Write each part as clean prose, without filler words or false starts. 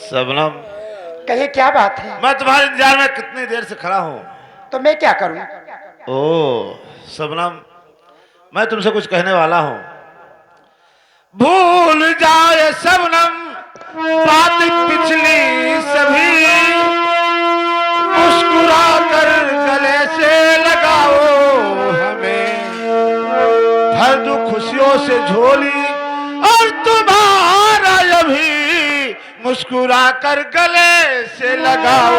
शबनम, कहिए क्या बात है? मैं तुम्हारे इंतजार में कितनी देर से खड़ा हूँ। तो मैं क्या करूं? ओ शबनम, मैं तुमसे कुछ कहने वाला हूँ। भूल जाए शबनम बात पिछली सभी, मुस्कुरा कर गले से लगाओ हमें, भर दो खुशियों से झोली और तुम्हारा अभी मुस्कुरा कर गले से लगाओ।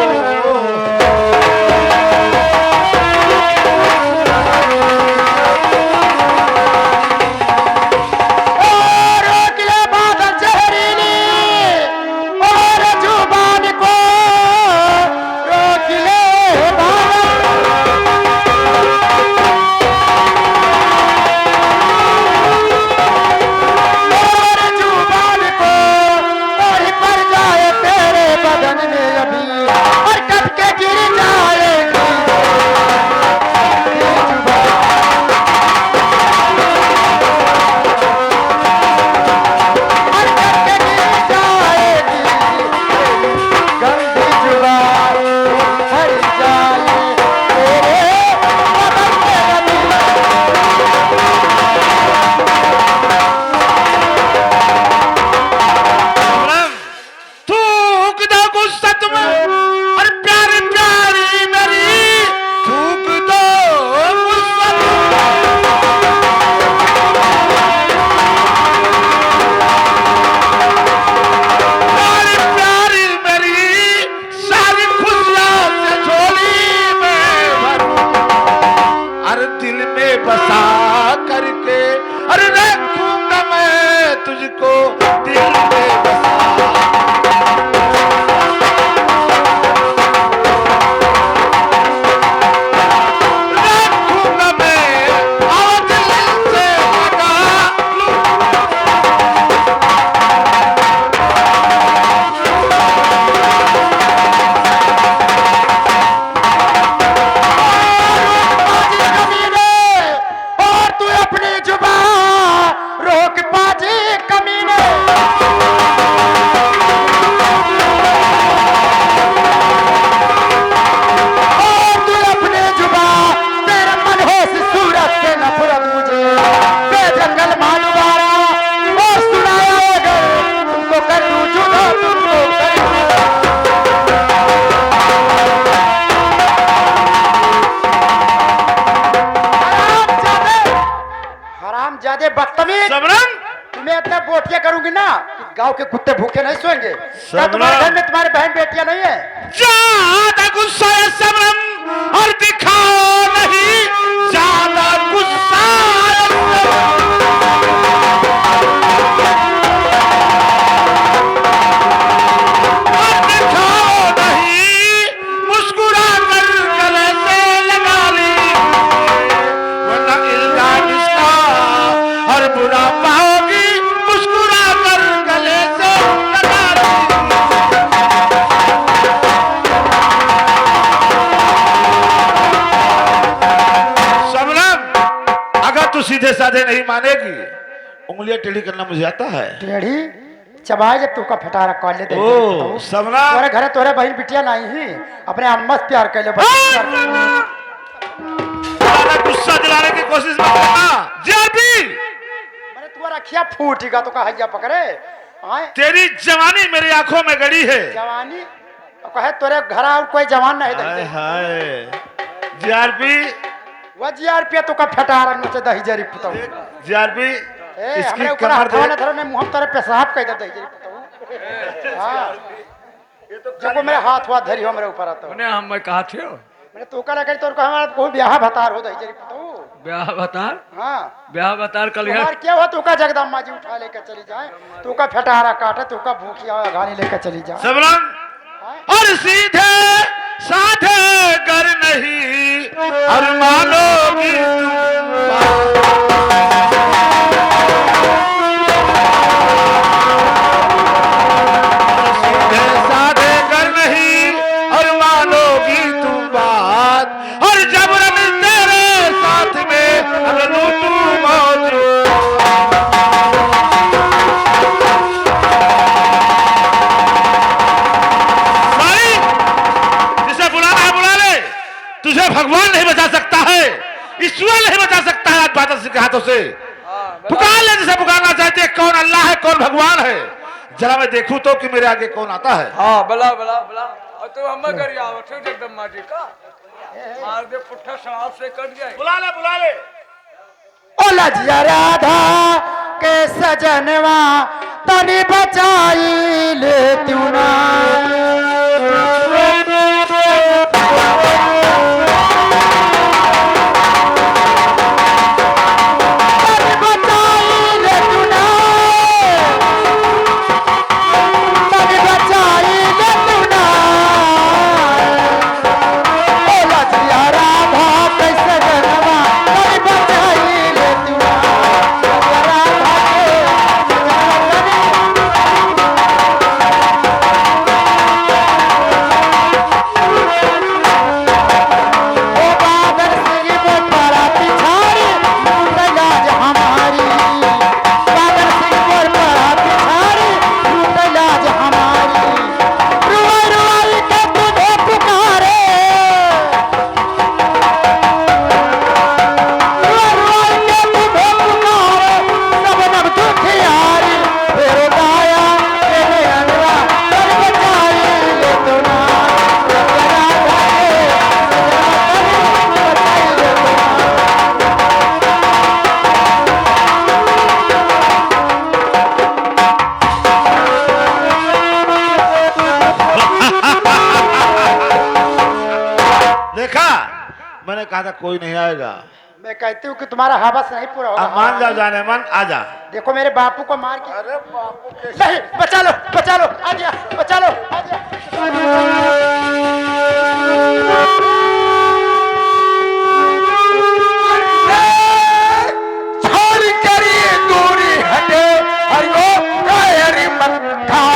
तुम्हें इतना बोटिया करूंगी ना कि गांव के कुत्ते भूखे नहीं सोएंगे। क्या तुम्हारे घर में तुम्हारे बहन बेटियां नहीं है? ज्यादा गुस्सा है शबनम और दिखाओ नहीं ज्यादा गुस्सा। सीधे साधे नहीं मानेगी, उंगलियां टेढ़ी करना मुझे आता है। टेढ़ी चबाए जब तू का फटारा कॉल ले दे। ओ सबना, तोरे घरे तोरे बहन बिटिया नहीं ही, अपने अम्मा से प्यार कर ले। गुस्सा दिलाने की कोशिश मत करना। जल्दी मैंने तुम्हारा रखिया फूटेगा तो कहा पकड़े। तेरी जवानी मेरी आंखों में गड़ी है। जवानी कहे तोरे घर कोई जवान नहीं दे। हाय जीआरपी वो जीआरपी तो का फटारा नचे दही जरी पुतौ। जीआरपी इसकी कमर दे ना धरो ने मुंह तेरे पेशाब कह दे दही जरी पुतौ। हां ये तो जब मेरे हाथ हुआ धरी हो मेरे ऊपर आता मैंने हम मैं कहा थे मैंने तो का लगे तो हमारा कोई ब्याह भतार हो दही जरी पुतौ। ब्याह बतार? हां ब्याह बतार कल यार क्या हुआ तू का जगदम्मा जी उठा लेकर चली जाए, तू का फटारा काटे, तू का भूखिया घानी लेकर चली जाए। सबरंग और सीधे साधे कर नहीं और मानोगी सीधे साधे कर नहीं और मानोगी तुम बात, और जबरन तेरे साथ में अगर तू मौजूद। सूरज नहीं बचा सकता है आज बादल सिंह के हाथों से। हाँ, पुकार ले जैसे पुकारना चाहते हैं, कौन अल्लाह है कौन भगवान है, जरा मैं देखूं तो कि मेरे आगे कौन आता है। हाँ बला बला बला और तो हम कर आवत है जगदम्बा जी का मार दे पुट्ठा शराब से कट गए। बुला ले ओ लजिया राधा के सजनवा तनी बचाई ले तू ना। तनी बचाई ले तू ना, तनी बचाई ले तू ना। ओ लजिया राधा के सजनवा तनी बचाई ले तू ना। मैंने कहा था कोई नहीं आएगा। मैं कहती हूँ कि तुम्हारा हवस नहीं पूरा होगा। अब मान जाओ जाने मन, आजा। देखो मेरे बापू को मार के। अरे बापू के नहीं, बचा लो आ जा, बचा लो आ जा। छोड़ करी दूरी हटे हरिओ हरि मत्था।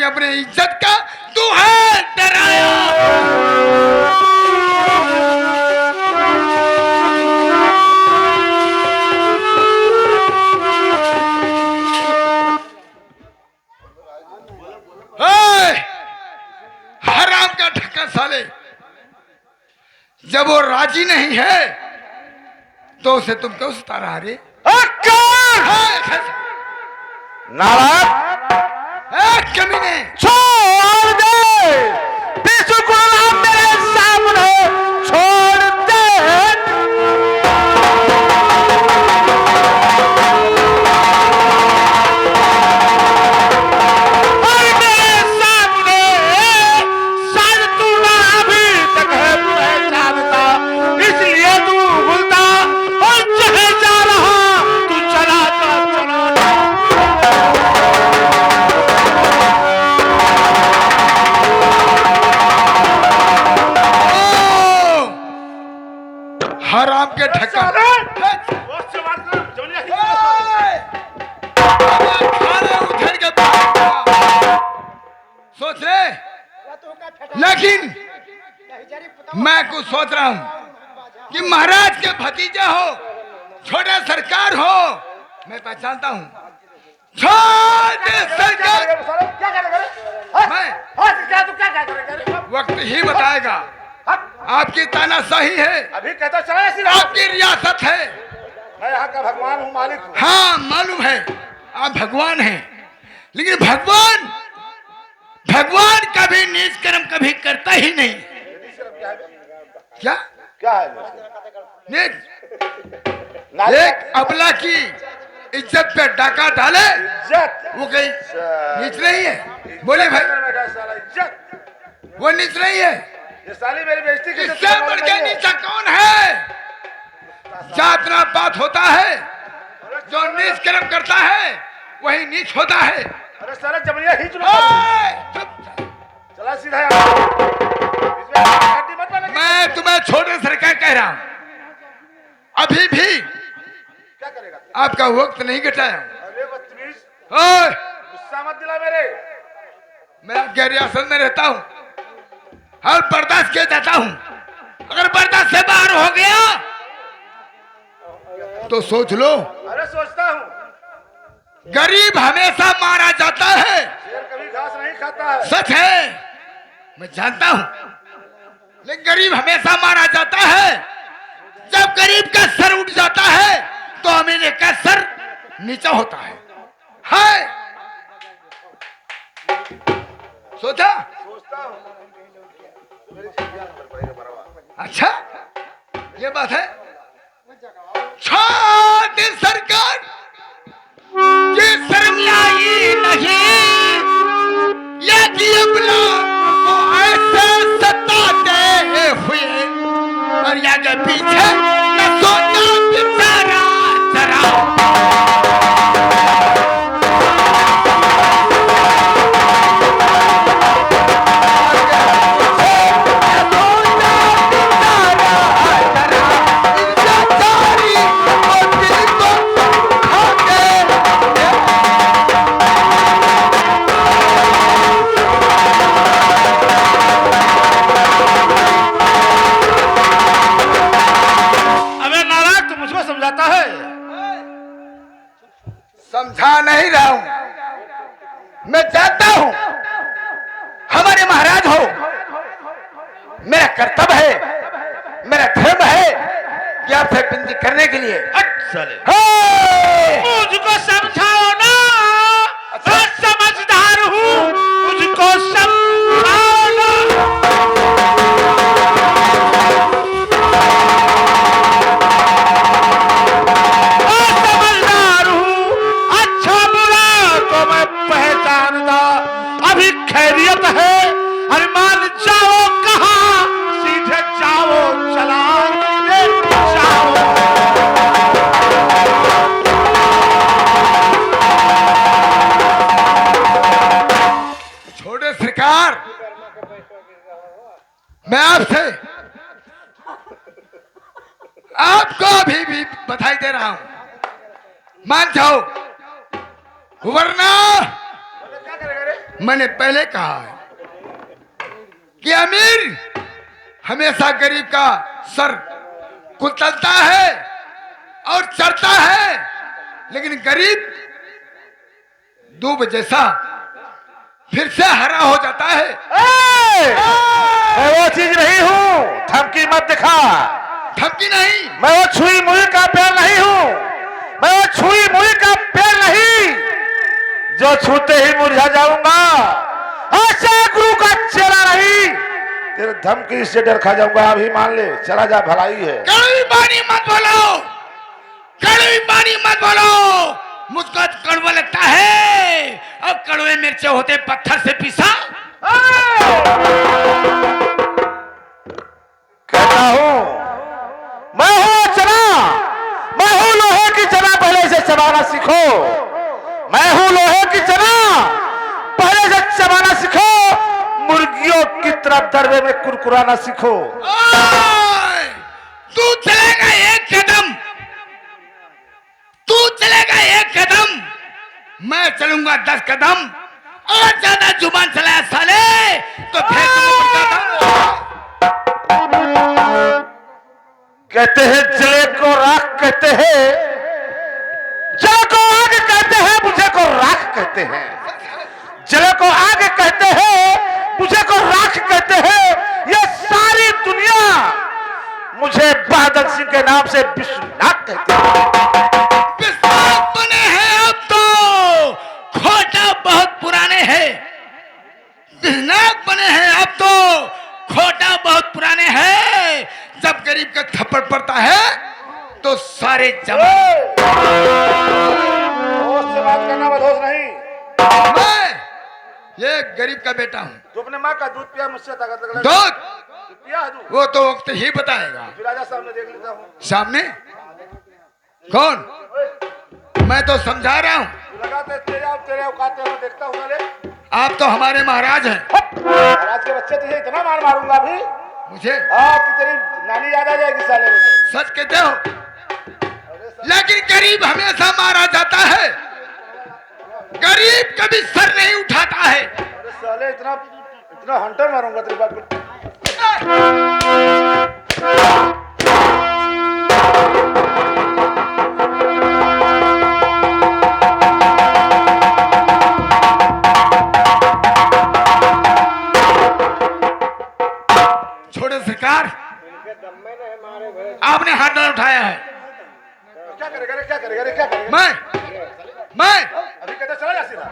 अपने इज्जत का तू है डराया। हराम का ढक्कन साले, जब वो राजी नहीं है तो उसे तुम क्यों सता रहा रे? नारायण कमीने, छोड़ दे, बिल्कुल मेरे सामने छोड़ दे। और मेरे सामने शायद तू ना अभी तक है पहचानता, इसलिए तू भूलता और चले जा रहा, तू चला जा। हराम के ढक्कन उधर के सोच रहे, लेकिन मैं कुछ सोच रहा हूं। कि महाराज के भतीजा हो, छोटा सरकार हो, मैं पहचानता हूँ। छोटे सरकार क्या करेगा? मैं क्या तू क्या करेगा? वक्त ही बताएगा। आपकी तानाशाही है, अभी कहता चला सीधा। आपकी रियासत है। मैं यहाँ का भगवान हूँ, मालिक हूँ। हाँ मालूम है आप भगवान हैं, लेकिन भगवान कभी नीच कर्म कभी करता ही नहीं। क्या क्या है नीच? एक अबला की इज्जत पे डाका डाले, इज्जत? वो कहीं नीच नहीं है? बोले भाई, इज्जत वो नीच नहीं है? ये साली मेरी बेइज्जती की इससे बढ़ के नीचा कौन है? जातना बात होता है, जो नीच कर्म करता है वही नीच होता है। अरे साला जबरिया ही चुप। चला सीधा इसमें हड्डी मत बना। मैं तुम्हें छोटे सरकार कह रहा हूं, अभी भी क्या करेगा? आपका वक्त नहीं घटाया। अरे बदतमीज, ओए, गुस्सा मत दिला मेरे। मैं आपके रियासत में रहता हूं और बर्दाश्त किया जाता हूं। अगर बर्दाश्त से बाहर हो गया तो सोच लो। अरे सोचता हूँ, गरीब हमेशा मारा जाता है। शेर कभी घास नहीं खाता है। सच है, मैं जानता हूं, लेकिन गरीब हमेशा मारा जाता है। जब गरीब का सर उठ जाता है तो अमीर का सर नीचा होता है। सोचा? सोचता हूँ। अच्छा, ये बात है। छोटी सरकार ये शर्म आई नहीं, ये कि अबला को ऐसे सताते हुए और आगे पीछे न सोचा बेचारा जरा। समझा नहीं रहा हूं, मैं जानता हूं हमारे महाराज हो। मेरा कर्तव्य है, मेरा धर्म है कि आपसे विनती करने के लिए। मुझको समझाओ ना, मैं समझदार हूँ, मुझको समझाओ ना। मैं समझदार हूँ, अच्छा बुरा तो मैं पहचानता। अभी खैरियत है, अरे मान जाओ कहाँ, सीधे जाओ चला जाओ। छोटे सरकार, मैं आपको अभी भी बधाई दे रहा हूं, मान जाओ, वरना क्या करेगा रे? मैंने पहले कहा है कि अमीर हमेशा गरीब का सर कुचलता है और चढ़ता है, लेकिन गरीब दूब जैसा फिर से हरा हो जाता है। मैं वो चीज नहीं हूँ, धमकी मत दिखा। धमकी नहीं, मैं वो छुई मुई का पेड़ नहीं हूँ, मैं वो छुई मुई का पेड़ नहीं जो छूते ही मुरझा जाऊंगा। ऐसा गुरु का चेला नहीं, तेरे धमकी से डर खा जाऊंगा। अभी मान ले, चला जा, भलाई है। कड़वी पानी मत बोलो, कड़वी पानी मत बोलो, मुझको कड़वा लगता है और कड़वे मिर्चे होते पत्थर से पिसा। कहता हूँ मैं हूँ चना, मैं हूँ लोहे की चना, पहले से चबाना सीखो। मैं हूँ लोहे की चना, पहले से चबाना सीखो। मुर्गियों की तरह दरबे में कुरकुराना सीखो। तू चलेगा एक कदम, तू चलेगा एक कदम, मैं चलूंगा 10 कदम। और ज्यादा जुबान चलाया साले तो फिर क्या कहते हैं जले को राख कहते हैं, जले को आग कहते हैं, मुझे को राख कहते हैं। जले को आग कहते हैं, मुझे को राख कहते हैं। ये सारी दुनिया मुझे बादल सिंह के नाम से विश्वनाथ कहते हैं। विश्वनाथ बने हैं अब तो, खोटा बहुत पुराने हैं। विश्वनाथ बने हैं अब तो, खोटा बहुत पुराने हैं। जब गरीब का थप्पड़ पड़ता है तो सारे जमा। होश से बात करना, बदहोश नहीं। मैं ये गरीब का बेटा हूँ। तू अपने माँ का दूध पिया, मुझसे ताकत लगा। दूध पिया है दूध? वो तो वक्त ही बताएगा। फिर आजा सामने देख लेता हूँ। सामने कौन? मैं तो समझा रहा हूँ। लगाते तेरे औकात में देखता हूँ साले। आप तो हमारे महाराज हैं। महाराज के बच्चे तुझे इतना मार मारूंगा अभी। मुझे हाँ कि तेरी नानी याद आ जाएगी साले में। सच कहते हो, लेकिन गरीब हमेशा मारा जाता है। गरीब कभी सर नहीं उठाता है। अरे साले इतना इतना हंटर मारूंगा तेरे बाप को। छोड़े सरकार, आपने हाथ न उठाया है। क्या करेगा रे, क्या करेगा रे, क्या करेगा? मैं अभी कहते चला जा सीधा।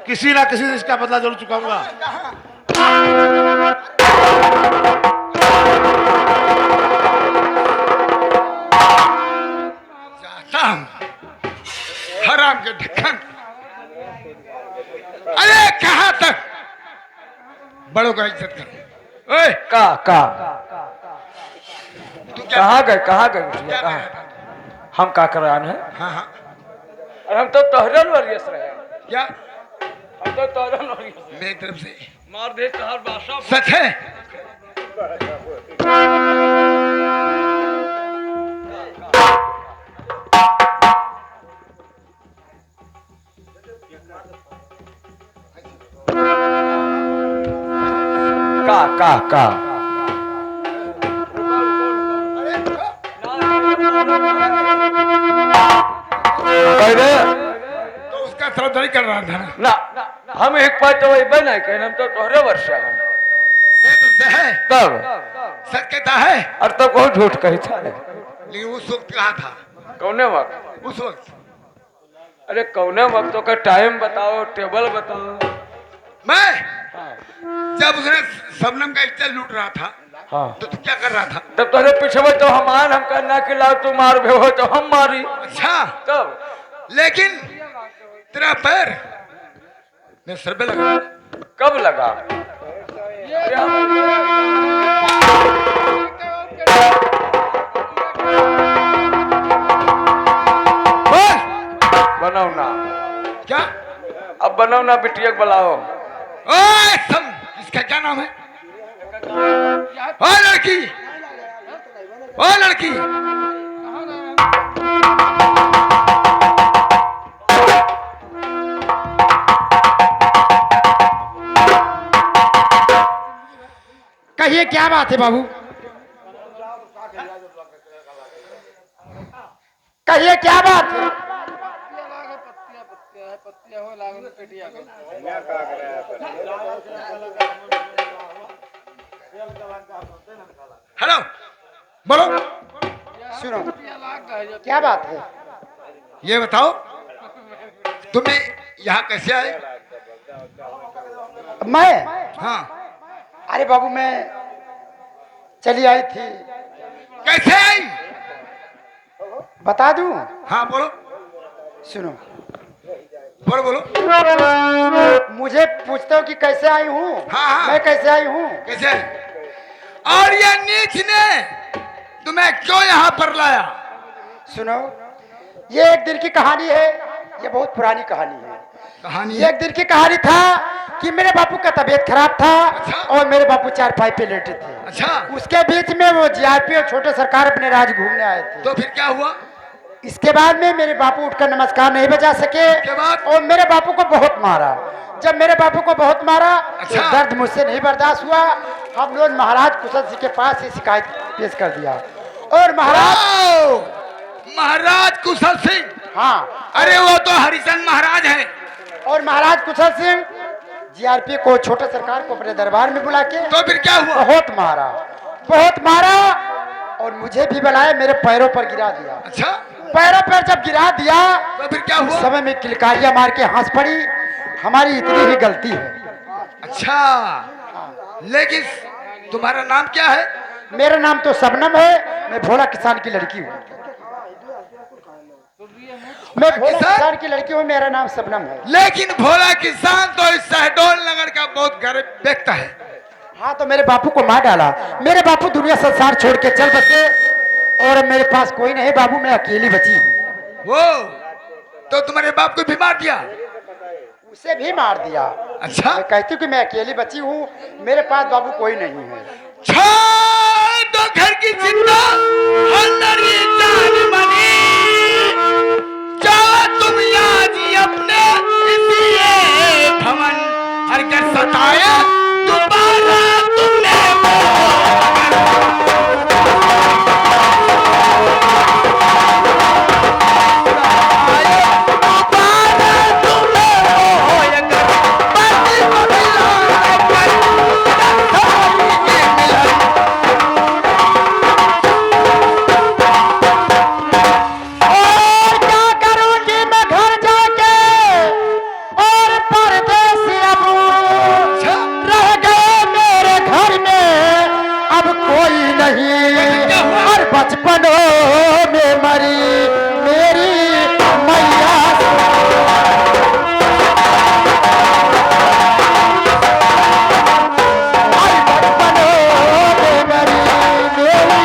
किसी ना किसी से इसका बदला जरूर चुकाऊंगा। जाता हूं हराम के ढक्कन। अरे कहां तक बड़ों का इज्जत कर। ओए तू क्या कहाँ गए कहाँ हम का करान है? हाँ और हम तो तोहरन वरियस रहे। क्या हम तो तोहरन वरियस मेरी तरफ से मार दे तोहर बादशाह। सच है। का तो उसका तरफदारी कर रहा था ना हम एक बार तो वही बना के हम तो तोहरे वर्षा हम ये तो है तब सच कहता है। और तो बहुत झूठ कही था। लेकिन उस वक्त कहा था? कौने वक्त? उस वक्त अरे कौने वक्तों का टाइम बताओ, टेबल बताओ। मैं जब उसने सबनम का इज्जत लूट रहा था हाँ तो तू क्या कर रहा था? तब तोहरे पीछे तो हमान हम करना कि लाओ तू मार भे हो तो हम मारी। अच्छा तब लेकिन तेरा पैर मेरे सर पे लगा। कब लगा? बनाओ ना, क्या? अब बनाओ ना, बिटिया को बुलाओ। ओए सब, इसका क्या नाम है? ओ लड़की, ओ लड़की, कहिए क्या बात है बाबू, कहिए क्या बात है। हेलो, बोलो, सुनो क्या बात है। ये बताओ तुम्हें यहाँ कैसे आए? मैं, हाँ, अरे बाबू मैं चली आई थी। कैसे आई? बता दूं? हाँ बोलो, सुनो, बोलो बोलो। मुझे पूछते हो कि कैसे आई हूँ। हाँ, हाँ। मैं कैसे आई हूँ? कैसे आई? और ये नीच ने तुम्हें क्यों यहाँ पर लाया? सुनो, ये एक दिन की कहानी है, ये बहुत पुरानी कहानी है। कहानी ये एक दिन की कहानी था कि मेरे बापू का तबीयत खराब था। अच्छा। और मेरे बापू चारपाई पे लेटे थे। अच्छा, उसके बीच में वो जीआरपी और छोटे सरकार अपने राज घूमने आए थे। तो फिर क्या हुआ? इसके बाद में मेरे बापू उठकर नमस्कार नहीं बजा सके के बाद? और मेरे बापू को बहुत मारा। जब मेरे बापू को बहुत मारा तो अच्छा। दर्द मुझसे नहीं बर्दाश्त हुआ। हम लोग महाराज कुशल सिंह के पास ये शिकायत पेश कर दिया और महाराज, ओ, महाराज कुशल सिंह, हाँ, अरे वो तो हरिचंद महाराज है। और महाराज कुशल सिंह जीआरपी को छोटे सरकार को अपने दरबार में बुला के तो फिर क्या हुआ? बहुत मारा, बहुत मारा और मुझे भी बुलाया, मेरे पैरों पर गिरा दिया। अच्छा, पैरों पर जब गिरा दिया तो फिर क्या उस हुआ? समय में किलकारियां मार के हंस पड़ी। हमारी इतनी ही गलती है। अच्छा, लेकिन तुम्हारा नाम क्या है? मेरा नाम तो शबनम है, मैं भोला किसान की लड़की हूँ। मैं भोला किसान की लड़की हूँ, मेरा नाम शबनम है। लेकिन भोला किसान तो इस शहडोल नगर का बहुत गरीब व्यक्ति है। हाँ, तो मेरे बापू को मार डाला। मेरे बापू दुनिया संसार छोड़ के चल बसे और मेरे पास कोई नहीं बाबू, मैं अकेली बची हूँ। वो तो तुम्हारे बाप को भी मार दिया? उसे भी मार दिया। अच्छा, मैं कहती हूँ कि मैं अकेली बची हूँ, मेरे पास बाबू कोई नहीं है। छोड़ दो घर की चिंता, अंदर ये जान बनी, जाओ तुम आज ही अपने इसी ये भवन, हर घर सताया दोबारा तुमने बचपनों में मरी मेरी मैया, बचपनों में मरी मेरी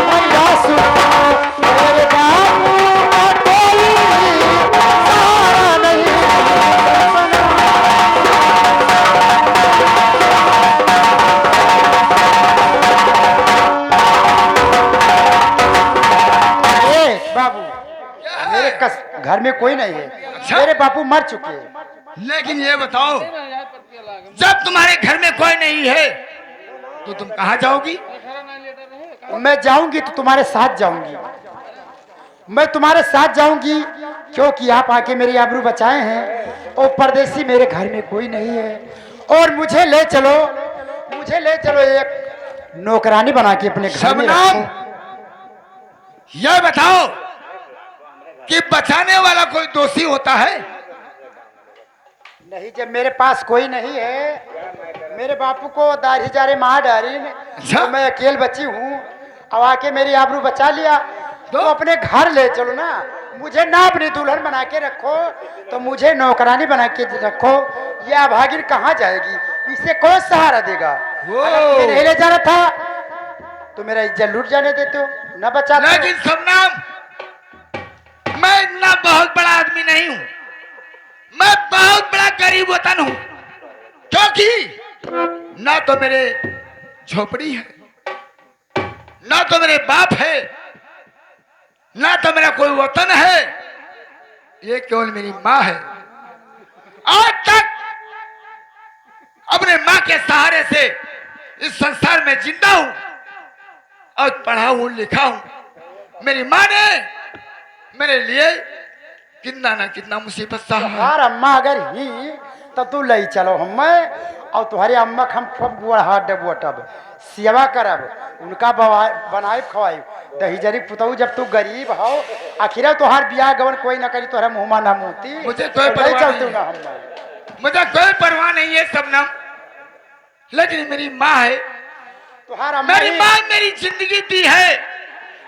मैया, सुनो मेरे बाबू का कोई सहारा नहीं। बाबू, मेरे घर में कोई नहीं है। अच्छा? मेरे बापू मर चुके हैं। लेकिन ये बताओ, जब तुम्हारे घर में कोई नहीं है तो तुम कहाँ जाओगी? मैं जाऊंगी तो तुम्हारे साथ जाऊंगी, मैं तुम्हारे साथ जाऊंगी क्योंकि आप आके मेरी आबरू बचाए हैं और परदेसी मेरे घर में कोई नहीं है। और मुझे ले चलो, मुझे ले चलो एक नौकरानी बना के अपने घर में शबनम, रखो। यह बताओ कि बचाने वाला कोई दोषी होता है? नहीं, जब मेरे पास कोई नहीं है, मेरे बापू को दाढ़ी जारे मार डाली, अच्छा? तो मैं अकेले बची हूँ। अब आके मेरी आबरू बचा लिया तो अपने घर ले चलो ना। मुझे ना अपनी दुल्हन बना के रखो तो मुझे नौकरानी बना के रखो। ये अभागिन कहाँ जाएगी? इसे कौन सहारा देगा? अगर मुझे नहीं ले जाना था तो मेरा इज्जत लूट जाने देते हो, न बचा। लेकिन शबनम, मैं इतना बहुत बड़ा आदमी नहीं हूं, मैं बहुत बड़ा गरीब वतन हूं, क्योंकि ना तो मेरे झोपड़ी है, ना तो मेरे बाप है, ना तो मेरा कोई वतन है, ये केवल मेरी माँ है। आज तक अपने माँ के सहारे से इस संसार में जिंदा हूं और पढ़ा हूं लिखा हूं। मेरी माँ ने मेरे लिए कितना ना कितना मुसीबत सहा है। यार अम्मा अगर ही तो तू ले चलो हमें और तुम्हारे अम्मा हम खूब बुढ़ा डबुआ टब सेवा करब, उनका बनाए खवाई दही जरी पुतऊ। जब तू गरीब हो आखिर तुहार बियाह गवन कोई ना करी तोहरा मुँह ना मोती, मुझे कोई तो परवाह चलतू नहीं ना है। हम। मुझे कोई परवाह नहीं है सबनम, लेकिन मेरी माँ है, तुहार अम्मा मेरी ही- माँ मेरी जिंदगी दी है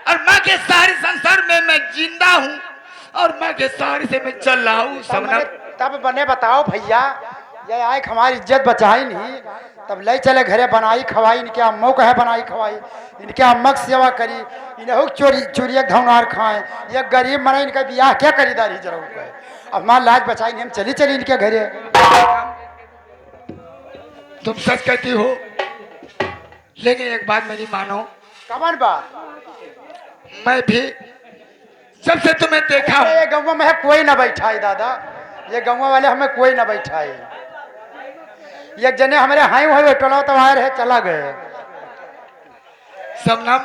और माँ के सहारे संसार में मैं जिंदा हूँ और माँ के सहारे से मैं चल रहा हूँ सबनम। तब बने बताओ भैया, ये आए हमारी इज्जत बचाई नहीं, तब ले चले घरे बनाई खवाई, इनके अम्मों को है बनाई खवाई, इनके अम्मा की सेवा करी, इन्हें चोरी चोरिया धौनार खाए, ये गरीब मरे इनका ब्याह क्या खरीदारी जरूर है। अब माँ लाज बचाई नहीं, हम चली चली इनके घरे। तुम सच कहती हो, लेकिन एक बात मेरी मानो, कमन बात मैं भी जब से तुम्हें देखा हूँ, ये गाँव में है कोई ना बैठा है दादा, ये गाँव वाले हमें कोई ना बैठा है। एक जने हमारे हाई हुए टोला तो आए रहे चला गए। सबनम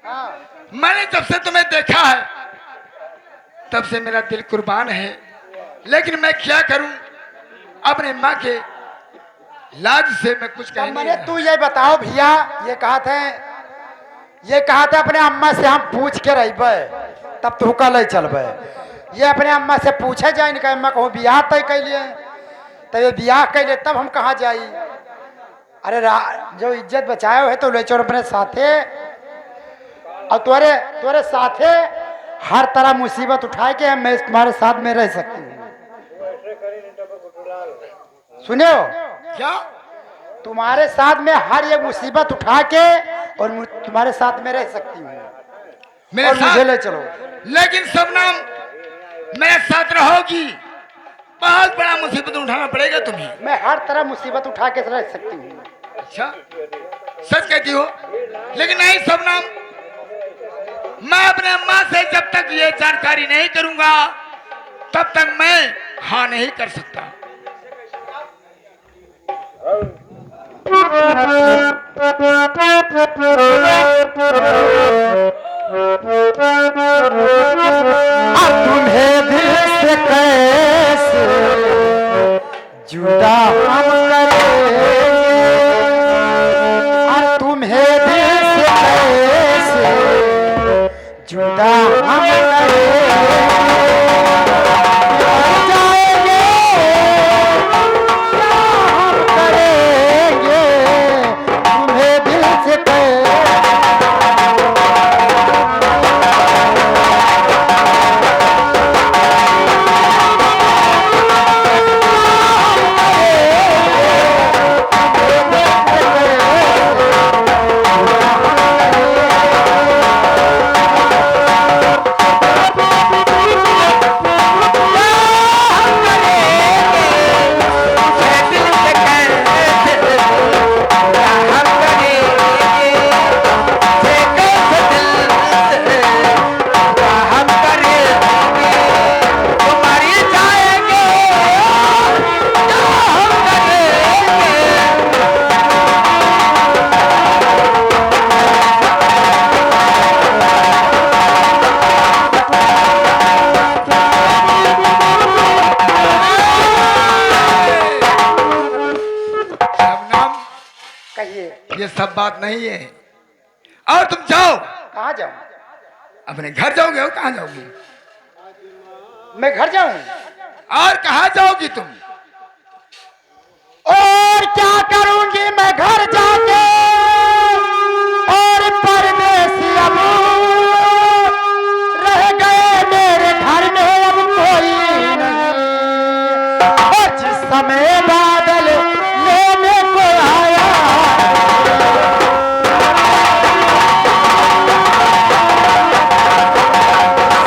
हाँ। मैंने जब से तुम्हें देखा है तब से मेरा दिल कुर्बान है, लेकिन मैं क्या करूं, अपने माँ के लाज से मैं कुछ कह नहीं मैंने रहा। तू ये बताओ भैया, ये कहा था अपने अम्मा से हम पूछ के रह तब तू कल चलबे। ये अपने अम्मा से पूछे जाए, इनका अम्मा कहूँ ब्याह तय कैलिए, तब ये ब्याह कैले तब हम कहाँ जाई। अरे जो इज्जत बचाए है तो ले चलो अपने साथे, और तोरे साथे हर तरह मुसीबत उठाए के मैं तुम्हारे साथ में रह सकती हूँ। सुनो क्या तुम्हारे साथ में हर एक मुसीबत उठा के और तुम्हारे साथ में रह सकती हूँ, मेरे और मुझे साथ? ले चलो। लेकिन सबनम मेरे साथ रहोगी, बहुत बड़ा मुसीबत उठाना पड़ेगा तुम्हें। मैं हर तरह मुसीबत उठा के रह सकती हूँ। अच्छा सच कहती हो, लेकिन नहीं सबनम, मैं अपने अम्मा से जब तक ये जानकारी नहीं करूंगा तब तक मैं हाँ नहीं कर सकता। अब तुम्हें दिल से कैसे जुदा हम करेंगे, और तुम्हें दिल से कैसे जुदा हम करेंगे। जाएंगे क्या हम करेंगे, तुम्हें दिल से कैसे सबनम कहिए। ये सब बात नहीं है, और तुम जाओ, कहाँ जाऊं? अपने घर जाओगे और कहाँ जाओगी? मैं घर जाऊं? और कहाँ जाओगी तुम? और क्या करूंगी मैं घर जाके, और परदेसी अब रह गए मेरे घर में अब कोई नहीं। और जिस समय बादल लेने को आया,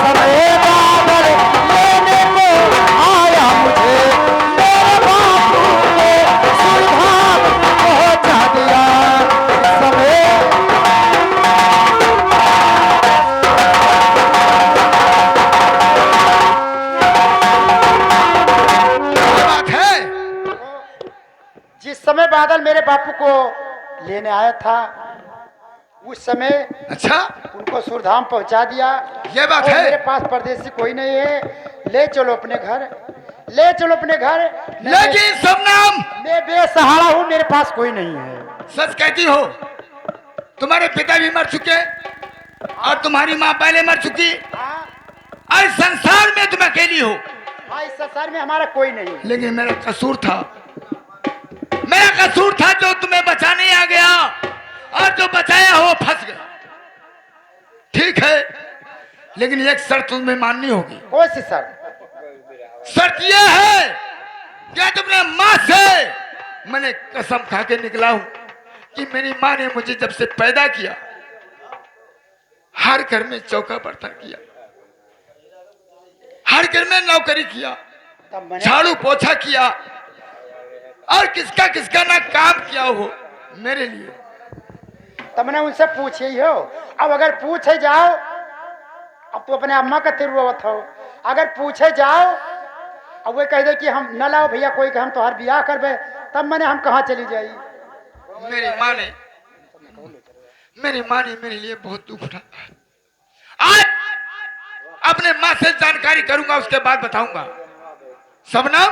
समय बादल समय बादल मेरे बापू को लेने आया था, उस समय अच्छा, उनको सुरधाम पहुंचा दिया। ये बात और है। मेरे पास परदेसी कोई नहीं है, ले चलो अपने घर, ले चलो अपने घर। लेकिन सबनाम, मैं बेसहारा हूँ, मेरे पास कोई नहीं है। सच कहती हो? तुम्हारे पिता भी मर चुके और तुम्हारी माँ पहले मर चुकी, हाँ और संसार में तुम अकेली हो। हाँ, इस संसार में हमारा कोई नहीं है। लेकिन मेरा कसूर था, मेरा कसूर था जो तुम्हें बचाने आ गया, और जो बचाया हो फंस गया। ठीक है, लेकिन एक शर्त तुम्हें माननी होगी। कौन सी शर्त? शर्त यह है कि तुमने माँ से, मैंने कसम खा के निकला हूं कि मेरी माँ ने मुझे जब से पैदा किया, हर घर में चौका बर्तन किया, हर घर में नौकरी किया, तब मैंने झाड़ू पोछा किया, और किसका किसका ना काम किया हो मेरे लिए। तब मैंने उनसे पूछे ही हो। अब अगर पूछे जाओ, अब तो अपने अम्मा का तिरुवत हो, अगर पूछे जाओ अब वो कह दे कि हम न लाओ भैया कोई, हम तो हर ब्याह करबे, तब मैंने हम कहाँ चली जाई। मेरी माँ ने मेरे लिए बहुत दुख उठाया। आज अपने माँ से जानकारी करूंगा, उसके बाद बताऊंगा। सबनम,